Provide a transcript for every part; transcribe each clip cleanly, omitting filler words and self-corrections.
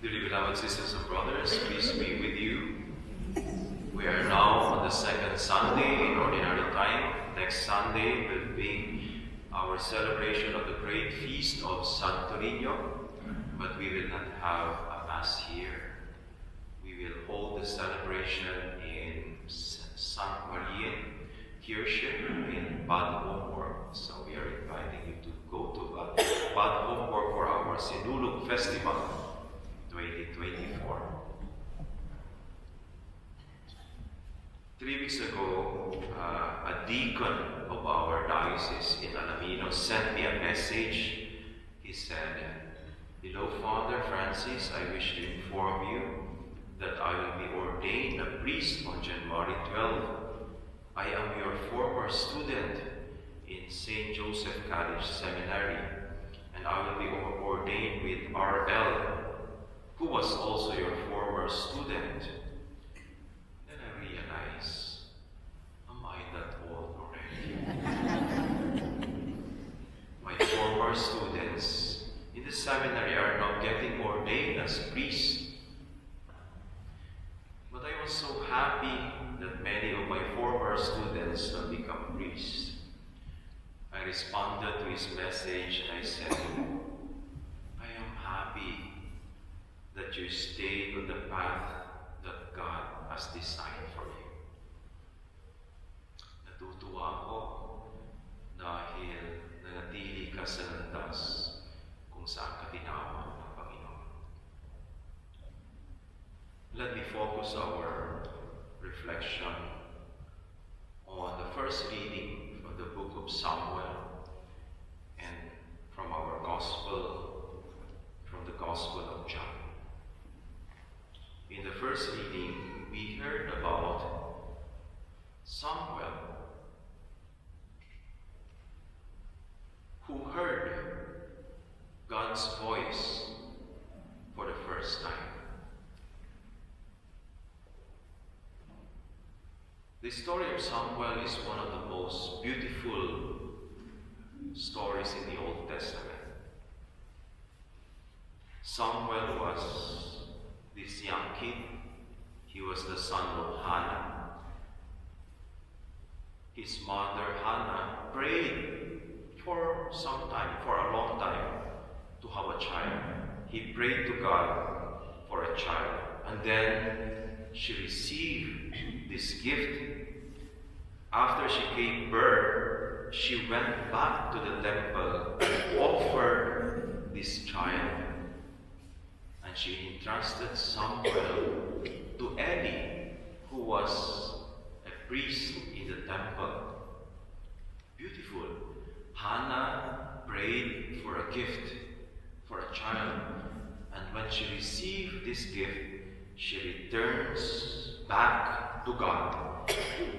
Dearly beloved sisters and brothers, peace be with you. We are now on the second Sunday in Ordinary Time. Next Sunday will be our celebration of the great feast of San Torino, but we will not have a Mass here. We will hold the celebration in St. Marien Kirche in Bad Homburg. So we are inviting you to go to Bad Homburg for our Sinulog Festival 2024. 3 weeks ago, a deacon of our diocese in Alaminos sent me a message. He said, "Hello, Father Francis, I wish to inform you that I will be ordained a priest on January 12. I am your former student in St. Joseph College Seminary, and I will be ordained with RL, who was also your former student." Then I realized, am I that old already? My former students in the seminary are now getting ordained as priests. But I was so happy that many of my former students have become priests. I responded to his message and I said, I am happy that you stay on the path that God has designed for you. Natutuwa ako dahil nanatili ka sa landas kung saan ka tinawag ng Panginoon. Let me focus our reflection on the first reading from the book of Samuel and from our Gospel, from the Gospel of John. In the first reading, we heard about Samuel, who heard God's voice for the first time. The story of Samuel is one of the most beautiful stories in the Old Testament. Samuel was this young kid. He was the son of Hannah. His mother, Hannah, prayed for some time, for a long time, to have a child. He prayed to God for a child. And then she received this gift. After she gave birth, she went back to the temple and offered this child. And she entrusted Samuel to Eli, who was a priest in the temple. Beautiful. Hannah prayed for a gift, for a child. And when she received this gift, she returns back to God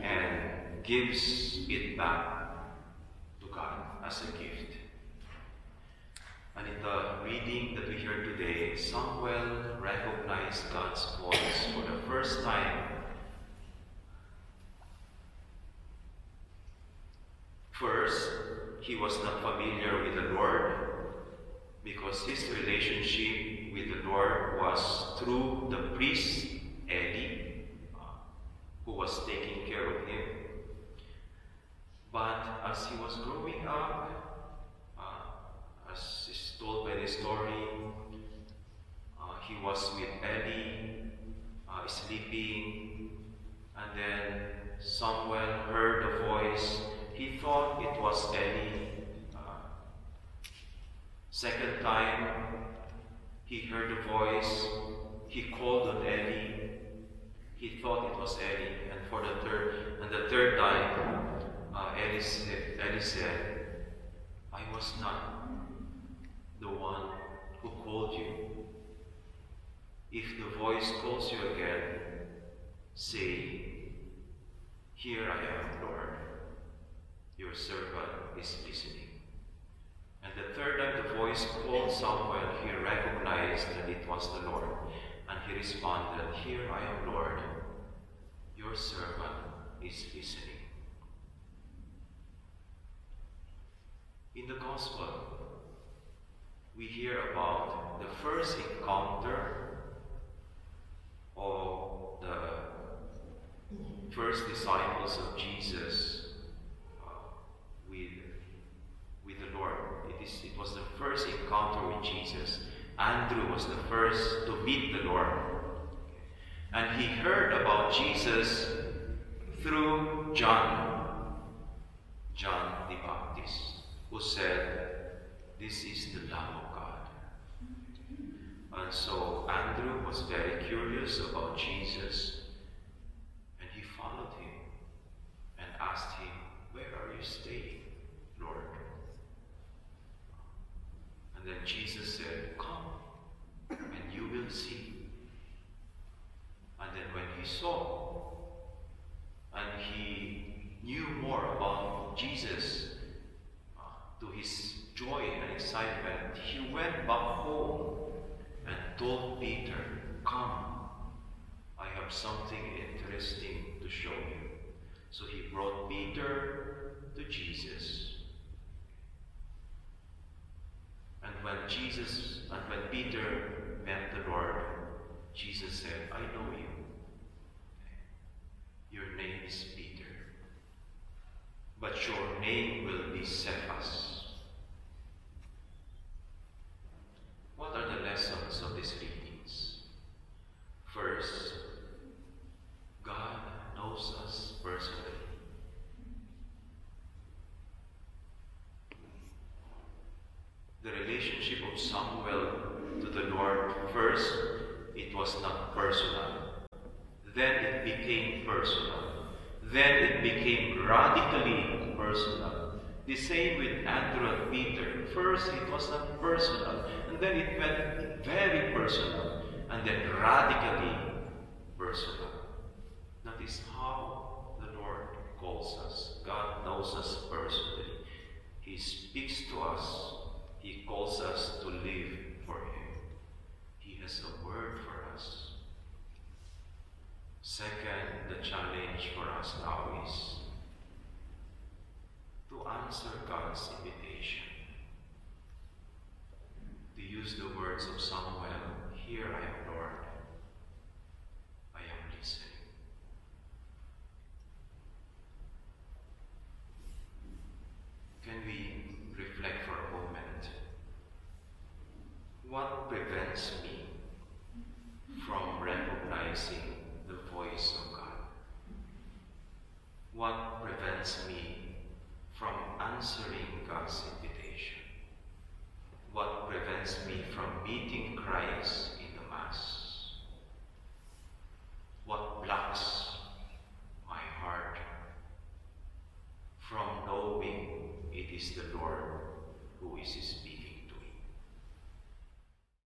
and gives it back to God as a gift. And in the reading that we heard today, Samuel recognized God's voice for the first time. First, he was not familiar with the Lord because his relationship with the Lord was through the priest, Eli, who was taking care of him. But as he was growing up, as is told by the story, he was with Eli, sleeping, and then Samuel heard a voice. He thought it was Eli. Second time, he heard a voice. He called on Eli. He thought it was Eli. And the third time, Eli said, I was not the one who called you. If the voice calls you again, say, Here I am, Lord. Your servant is listening. And the third time the voice called Samuel, he recognized that it was the Lord. And he responded, Here I am, Lord. Your servant is listening. In the Gospel, we hear about the first encounter first disciples of Jesus uh, with, with the Lord. It was the first encounter with Jesus. Andrew was the first to meet the Lord. And he heard about Jesus through John the Baptist, who said, "This is the Lamb of God." And so Andrew was very curious about Jesus, and he followed him and asked him, "Where are you staying, Lord?" And then Jesus said, "Come, and you will see." And then when he saw, and he knew more about Jesus, to his joy and excitement, he went back home and told Peter, "Come, I have something interesting to show you." So he brought Peter to Jesus. And when Peter met the Lord, Jesus said, "I know you. Your name is Peter, but your name will be Cephas." What are the lessons of these readings? First, God knows us personally. The relationship of Samuel to the Lord, first, it was not personal. Then it became personal. Then it became radically personal. The same with Andrew and Peter. First, it was not personal. And then it went very personal. And then radically personal. That is how the Lord calls us. God knows us personally. He speaks to us. He calls us to live for Him. He has a word for us. Second, the challenge for us now is to answer God's invitation. To use the words of Samuel, "Here I am, Lord. I am listening." Can we reflect for a moment? What prevents me from recognizing the voice of God? What prevents me from answering God's invitation? What prevents me from meeting Christ in the Mass? What blocks my heart from knowing it is the Lord who is speaking?